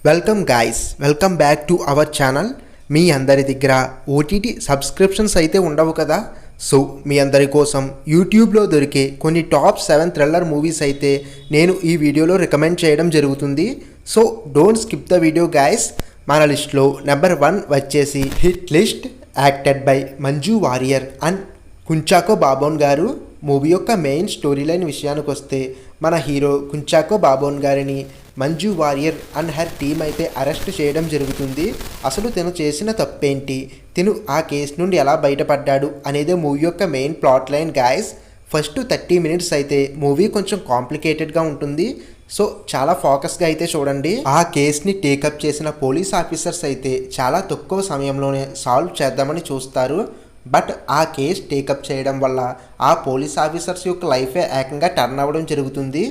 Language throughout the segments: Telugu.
Welcome guys, welcome back to our channel. మీ అందరి దగ్గర ఓటీటీ సబ్స్క్రిప్షన్స్ అయితే ఉండవు కదా. సో మీ అందరి కోసం యూట్యూబ్లో దొరికే కొన్ని టాప్ 7 థ్రిల్లర్ మూవీస్ అయితే నేను ఈ వీడియోలో రికమెండ్ చేయడం జరుగుతుంది. So don't skip the video guys. మన లిస్ట్లో నెంబర్ 1 వచ్చేసి hit list, acted by Manju Warrier and Kunchacko Boban గారు. మూవీ యొక్క మెయిన్ స్టోరీ లైన్ విషయానికి వస్తే మన హీరో కుంచాకో బాబోన్ గారిని Manju Warrier and her team అయితే అరెస్ట్ చేయడం జరుగుతుంది. అసలు తను చేసిన తప్పేంటి, తిను ఆ కేసు నుండి ఎలా బయటపడ్డాడు అనేదే మూవీ యొక్క main plot line guys. First 30 minutes అయితే మూవీ కొంచెం కాంప్లికేటెడ్గా ఉంటుంది. సో చాలా ఫోకస్గా అయితే చూడండి. ఆ కేసుని టేకప్ చేసిన పోలీస్ ఆఫీసర్స్ అయితే చాలా తక్కువ సమయంలోనే సాల్వ్ చేద్దామని చూస్తారు. బట్ ఆ కేసు టేకప్ చేయడం వల్ల ఆ పోలీస్ ఆఫీసర్స్ యొక్క లైఫే ఏకంగా టర్న్ అవ్వడం జరుగుతుంది.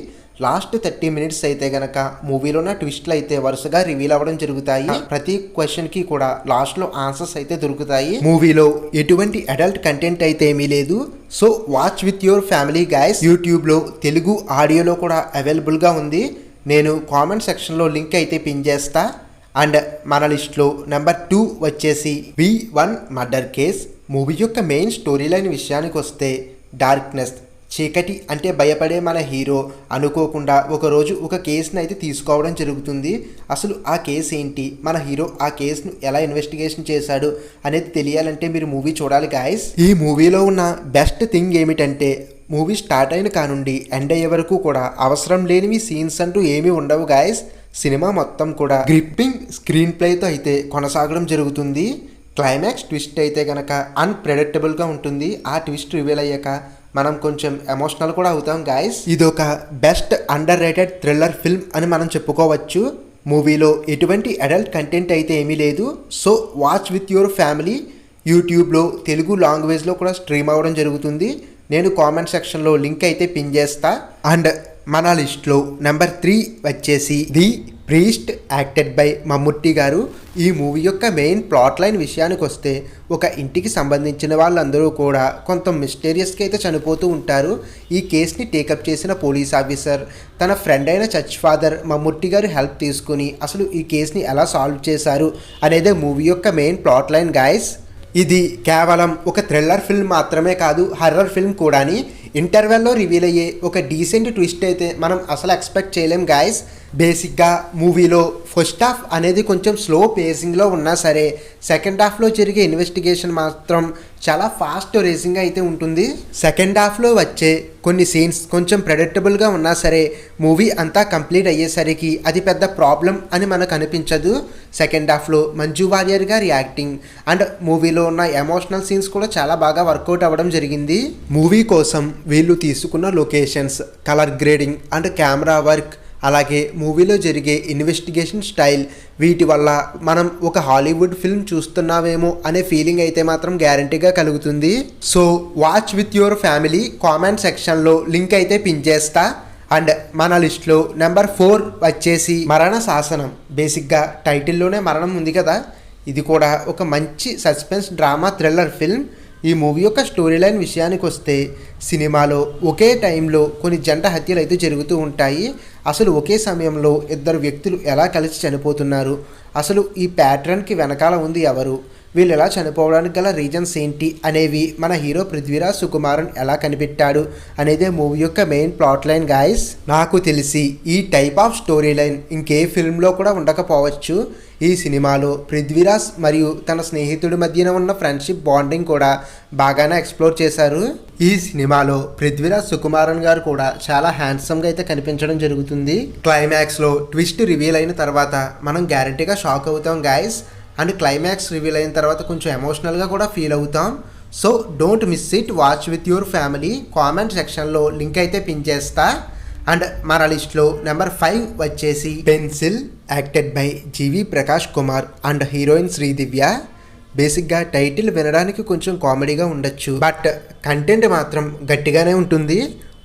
లాస్ట్ 30 మినిట్స్ అయితే గనక మూవీలోన ట్విస్ట్లు అయితే వరుసగా రివీల్ అవ్వడం జరుగుతాయి. ప్రతి క్వశ్చన్కి కూడా లాస్ట్లో ఆన్సర్స్ అయితే దొరుకుతాయి. మూవీలో ఎటువంటి అడల్ట్ కంటెంట్ అయితే ఏమీ లేదు. So watch with your family guys. యూట్యూబ్లో తెలుగు ఆడియోలో కూడా అవైలబుల్గా ఉంది. నేను కామెంట్ సెక్షన్లో లింక్ అయితే పిన్ చేస్తా. అండ్ మన లిస్ట్లో నెంబర్ 2 వచ్చేసి V1 మర్డర్ కేస్. మూవీ యొక్క మెయిన్ స్టోరీ లైన్ విషయానికి వస్తే డార్క్నెస్, చీకటి అంటే భయపడే మన హీరో అనుకోకుండా ఒకరోజు ఒక కేసును అయితే తీసుకోవడం జరుగుతుంది. అసలు ఆ కేసు ఏంటి, మన హీరో ఆ కేసును ఎలా ఇన్వెస్టిగేషన్ చేశాడు అనేది తెలియాలంటే మీరు మూవీ చూడాలి గాయస్. ఈ మూవీలో ఉన్న బెస్ట్ థింగ్ ఏమిటంటే మూవీ స్టార్ట్ అయిన కానుండి ఎండ్ అయ్యే వరకు కూడా అవసరం లేనివి సీన్స్ అంటూ ఏమీ ఉండవు గాయస్. సినిమా మొత్తం కూడా గ్రిప్పింగ్ స్క్రీన్ ప్లేతో అయితే కొనసాగడం జరుగుతుంది. క్లైమాక్స్ ట్విస్ట్ అయితే కనుక అన్ప్రెడిక్టబుల్గా ఉంటుంది. ఆ ట్విస్ట్ రివీల్ అయ్యాక మనం కొంచెం ఎమోషనల్ కూడా అవుతాం గాయస్. ఇదొక best under rated thriller film అని మనం చెప్పుకోవచ్చు. మూవీలో ఎటువంటి అడల్ట్ కంటెంట్ అయితే ఏమీ లేదు. So watch with your family. యూట్యూబ్లో తెలుగు లాంగ్వేజ్లో కూడా స్ట్రీమ్ అవ్వడం జరుగుతుంది. నేను కామెంట్ సెక్షన్లో లింక్ అయితే పిన్ చేస్తా. అండ్ మన లిస్ట్లో నెంబర్ 3 వచ్చేసి the priest, acted by Mammootty గారు. ఈ మూవీ యొక్క మెయిన్ ప్లాట్ లైన్ విషయానికి వస్తే ఒక ఇంటికి సంబంధించిన వాళ్ళందరూ కూడా కొంత మిస్టీరియస్గా అయితే చనిపోతూ ఉంటారు. ఈ కేసుని టేకప్ చేసిన పోలీస్ ఆఫీసర్ తన ఫ్రెండ్ అయిన చర్చ్ ఫాదర్ మమ్ముట్టి గారు హెల్ప్ తీసుకుని అసలు ఈ కేసుని ఎలా సాల్వ్ చేశారు అనేదే మూవీ యొక్క మెయిన్ ప్లాట్ లైన్ గాయస్. ఇది కేవలం ఒక థ్రిల్లర్ ఫిల్మ్ మాత్రమే కాదు, హర్రర్ ఫిల్మ్ కూడాని. ఇంటర్వెల్లో రివీల్ అయ్యే ఒక డీసెంట్ ట్విస్ట్ అయితే మనం అసలు ఎక్స్పెక్ట్ చేయలేం గాయస్. బేసిక్గా మూవీలో ఫస్ట్ హాఫ్ అనేది కొంచెం స్లో పేసింగ్లో ఉన్నా సరే సెకండ్ హాఫ్లో జరిగే ఇన్వెస్టిగేషన్ మాత్రం చాలా ఫాస్ట్ రేసింగ్ అయితే ఉంటుంది. సెకండ్ హాఫ్లో వచ్చే కొన్ని సీన్స్ కొంచెం ప్రెడిక్టబుల్గా ఉన్నా సరే మూవీ అంతా కంప్లీట్ అయ్యేసరికి అది పెద్ద ప్రాబ్లం అని మనకు అనిపించదు. సెకండ్ హాఫ్లో మంజు వారియర్ గారి యాక్టింగ్ అండ్ మూవీలో ఉన్న ఎమోషనల్ సీన్స్ కూడా చాలా బాగా వర్కౌట్ అవ్వడం జరిగింది. మూవీ కోసం వీళ్ళు తీసుకున్న locations, colour grading and camera work, అలాగే మూవీలో జరిగే ఇన్వెస్టిగేషన్ స్టైల్, వీటి వల్ల మనం ఒక హాలీవుడ్ ఫిల్మ్ చూస్తున్నామేమో అనే ఫీలింగ్ అయితే మాత్రం గ్యారంటీగా కలుగుతుంది. So watch with your family. Comment సెక్షన్లో లింక్ అయితే పిన్ చేస్తా. అండ్ మన లిస్ట్లో నెంబర్ 4 వచ్చేసి మరణ శాసనం. బేసిక్గా టైటిల్లోనే మరణం ఉంది కదా. ఇది కూడా ఒక మంచి సస్పెన్స్ డ్రామా థ్రిల్లర్ ఫిల్మ్. ఈ మూవీ యొక్క స్టోరీ లైన్ విషయానికి వస్తే సినిమాలో ఒకే టైంలో కొన్ని జంట హత్యలు అయితే జరుగుతూ ఉంటాయి. అసలు ఒకే సమయంలో 2 వ్యక్తులు ఎలా కలిసి చనిపోతున్నారు, అసలు ఈ ప్యాటర్న్కి వెనకాల ఉంది ఎవరు, వీళ్ళు ఎలా చనిపోవడానికి గల రీజన్స్ ఏంటి అనేవి మన హీరో పృథ్వీరాజ్ సుకుమారన్ ఎలా కనిపెట్టాడు అనేదే మూవీ యొక్క మెయిన్ ప్లాట్ లైన్ గాయస్. నాకు తెలిసి ఈ టైప్ ఆఫ్ స్టోరీ లైన్ ఇంకే ఫిల్మ్లో కూడా ఉండకపోవచ్చు. ఈ సినిమాలో పృథ్వీరాజ్ మరియు తన స్నేహితుడి మధ్యన ఉన్న ఫ్రెండ్షిప్ బాండింగ్ కూడా బాగానే ఎక్స్ప్లోర్ చేశారు. ఈ సినిమాలో పృథ్వీరాజ్ సుకుమారన్ గారు కూడా చాలా హ్యాండ్సమ్గా అయితే కనిపించడం జరుగుతుంది. క్లైమాక్స్లో ట్విస్ట్ రివీల్ అయిన తర్వాత మనం గ్యారంటీగా షాక్ అవుతాం గాయస్. అండ్ క్లైమాక్స్ రివీల్ అయిన తర్వాత కొంచెం ఎమోషనల్గా కూడా ఫీల్ అవుతాం. So don't miss it. Watch with your family. Comment సెక్షన్లో లింక్ అయితే పిన్ చేస్తా. అండ్ మన లిస్ట్లో నెంబర్ 5 వచ్చేసి pencil, acted by G V Prakash Kumar and heroine Sridivya. బేసిక్గా టైటిల్ వినడానికి కొంచెం కామెడీగా ఉండొచ్చు, బట్ కంటెంట్ మాత్రం గట్టిగానే ఉంటుంది.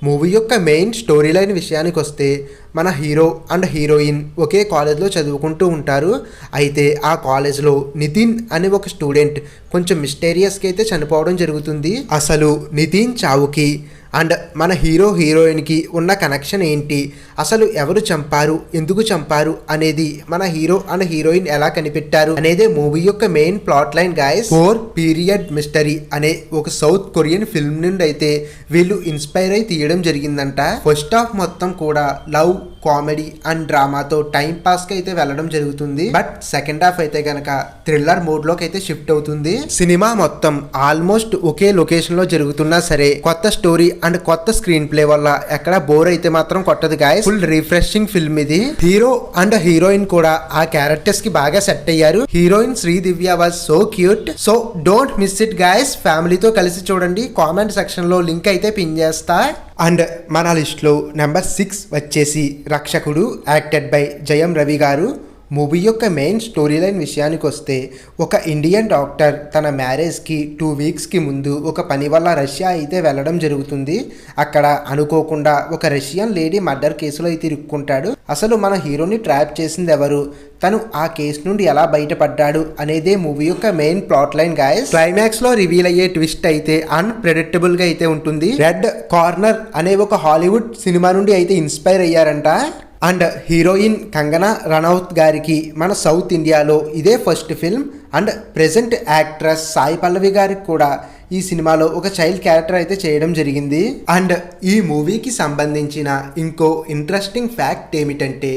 మూవీ యొక్క మెయిన్ స్టోరీ లైన్ విషయానికి వస్తే మన హీరో అండ్ హీరోయిన్ ఒకే కాలేజ్లో చదువుకుంటూ ఉంటారు. అయితే ఆ కాలేజ్లో నితిన్ అనే ఒక స్టూడెంట్ కొంచెం మిస్టీరియస్గా అయితే చనిపోవడం జరుగుతుంది. అసలు నితిన్ చావుకి అండ్ మన హీరో హీరోయిన్ కి ఉన్న కనెక్షన్ ఏంటి, అసలు ఎవరు చంపారు, ఎందుకు చంపారు అనేది, మన హీరో అండ్ హీరోయిన్ ఎలా కనిపెట్టారు అనేదే మూవీ యొక్క main plot line guys. 4 period mystery అనే ఒక సౌత్ కొరియన్ ఫిల్మ్ నుండి అయితే వీళ్ళు ఇన్స్పైర్ అయి తీయడం జరిగిందంట. ఫస్ట్ హాఫ్ మొత్తం కూడా లవ్, కామెడీ అండ్ డ్రామాతో టైం పాస్ కి అయితే వెళ్ళడం జరుగుతుంది. బట్ సెకండ్ హాఫ్ అయితే గనక థ్రిల్లర్ మోడ్ లోకి అయితే షిఫ్ట్ అవుతుంది. సినిమా మొత్తం ఆల్మోస్ట్ ఒకే లొకేషన్ లో జరుగుతున్నా సరే కొత్త స్టోరీ అండ్ కొత్త స్క్రీన్ ప్లే వల్ల ఎక్కడ బోర్ అయితే మాత్రం కొట్టదు గాయస్. ఫుల్ రిఫ్రెషింగ్ ఫిల్మ్ ఇది. హీరో అండ్ హీరోయిన్ కూడా ఆ క్యారెక్టర్స్ కి బాగా సెట్ అయ్యారు. Heroine Sridivya was so cute. So don't miss it guys. ఫ్యామిలీతో కలిసి చూడండి. కామెంట్ సెక్షన్ లో లింక్ అయితే పిన్ చేస్తా. అండ్ మన లిస్ట్లో నెంబర్ 6 వచ్చేసి రక్షకుడు, యాక్టెడ్ బై జయం రవి గారు. మూవీ యొక్క మెయిన్ స్టోరీ లైన్ విషయానికి వస్తే, ఒక ఇండియన్ డాక్టర్ తన మ్యారేజ్కి 2 వీక్స్కి ముందు ఒక పని వల్ల రష్యా అయితే వెళ్ళడం జరుగుతుంది. అక్కడ అనుకోకుండా ఒక రష్యన్ లేడీ మర్డర్ కేసులో అయితే ఇరుక్కుంటాడు. అసలు మన హీరోని ట్రాప్ చేసింది ఎవరు, తను ఆ కేసు నుండి ఎలా బయటపడ్డాడు అనేదే మూవీ యొక్క main plot line guys. Climax లో రివీల్ అయ్యే ట్విస్ట్ అయితే అన్ప్రెడిక్టబుల్ గా అయితే ఉంటుంది. రెడ్ కార్నర్ అనే ఒక హాలీవుడ్ సినిమా నుండి అయితే ఇన్స్పైర్ అయ్యారంట. అండ్ హీరోయిన్ కంగనా రనౌత్ గారికి మన సౌత్ ఇండియాలో ఇదే first film. And present actress Sai Pallavi గారికి కూడా ఈ సినిమాలో ఒక చైల్డ్ క్యారెక్టర్ అయితే చేయడం జరిగింది. అండ్ ఈ మూవీకి సంబంధించిన ఇంకో ఇంట్రెస్టింగ్ ఫ్యాక్ట్ ఏమిటంటే,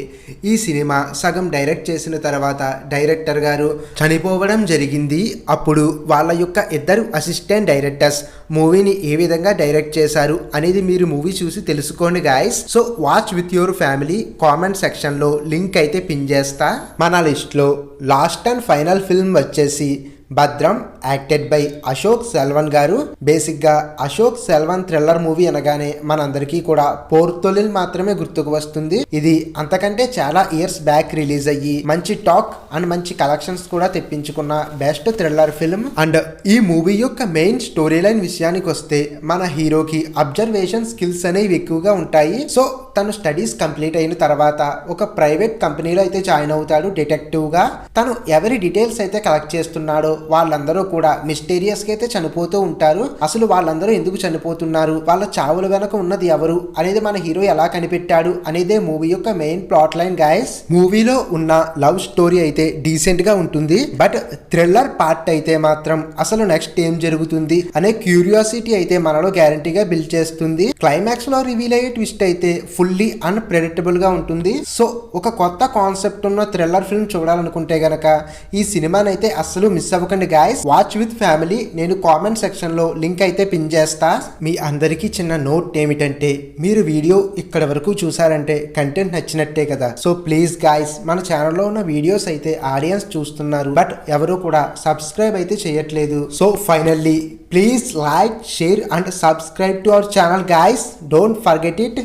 ఈ సినిమా సగం డైరెక్ట్ చేసిన తర్వాత డైరెక్టర్ గారు చనిపోవడం జరిగింది. అప్పుడు వాళ్ళ యొక్క ఇద్దరు అసిస్టెంట్ డైరెక్టర్స్ మూవీని ఏ విధంగా డైరెక్ట్ చేశారు అనేది మీరు మూవీ చూసి తెలుసుకోండి guys. So watch with your family. Comment section లో లింక్ అయితే పిన్ చేస్తా. మన లిస్ట్ లో లాస్ట్ అండ్ ఫైనల్ ఫిల్మ్ వచ్చేసి భద్రం, యాక్టెడ్ బై అశోక్ సెల్వన్ గారు. బేసిక్ గా అశోక్ సెల్వన్ థ్రిల్లర్ మూవీ అనగానే మనందరికీ కూడా పోర్తొలిల్ మాత్రమే గుర్తుకు వస్తుంది. ఇది అంతకంటే చాలా ఇయర్స్ బ్యాక్ రిలీజ్ అయ్యి మంచి టాక్ అండ్ మంచి కలెక్షన్స్ కూడా తెప్పించుకున్న బెస్ట్ థ్రిల్లర్ ఫిల్మ్. అండ్ ఈ మూవీ యొక్క మెయిన్ స్టోరీ లైన్ విషయానికి వస్తే, మన హీరోకి అబ్జర్వేషన్ స్కిల్స్ అనేవి ఎక్కువగా ఉంటాయి. సో తను స్టడీస్ కంప్లీట్ అయిన తర్వాత ఒక ప్రైవేట్ కంపెనీలో అయితే జాయిన్ అవుతాడు డిటెక్టివ్ గా. తను ఎవరి డీటెయిల్స్ అయితే కలెక్ట్ చేస్తున్నాడో వాళ్ళందరూ కూడా మిస్టీరియస్ గా అయితే చనిపోతూ ఉంటారు. అసలు వాళ్ళందరూ ఎందుకు చనిపోతున్నారు, వాళ్ళ చావుల వెనక ఉన్నది ఎవరు అనేది మన హీరో ఎలా కనిపెట్టాడు అనేదే మూవీ యొక్క మెయిన్ ప్లాట్ లైన్ గాయస్. మూవీలో ఉన్న లవ్ స్టోరీ అయితే డీసెంట్ గా ఉంటుంది. బట్ థ్రిల్లర్ పార్ట్ అయితే మాత్రం అసలు నెక్స్ట్ ఏం జరుగుతుంది అనే క్యూరియాసిటీ అయితే మనలో గ్యారంటీగా బిల్డ్ చేస్తుంది. క్లైమాక్స్ లో రివీల్ అయ్యే ట్విస్ట్ అయితే ఫుల్లీ అన్ప్రెడిక్టబుల్ గా ఉంటుంది. సో ఒక కొత్త కాన్సెప్ట్ ఉన్న థ్రిల్లర్ ఫిల్మ్ చూడాలనుకుంటే గనక ఈ సినిమాని అయితే అస్సలు మిస్ అవ్వకండి గాయస్. Watch with family. నేను కామెంట్ సెక్షన్ లో లింక్ అయితే పిన్ చేస్తా. మీ అందరికీ చిన్న నోట్ ఏమిటంటే, మీరు వీడియో ఇక్కడ వరకు చూసారంటే కంటెంట్ నచ్చినట్టే కదా. సో ప్లీజ్ గాయస్, మన ఛానల్లో ఉన్న వీడియోస్ అయితే ఆడియన్స్ చూస్తున్నారు, బట్ ఎవరు కూడా సబ్స్క్రైబ్ అయితే చేయట్లేదు. So finally please like, share and subscribe to our channel guys. Don't forget it.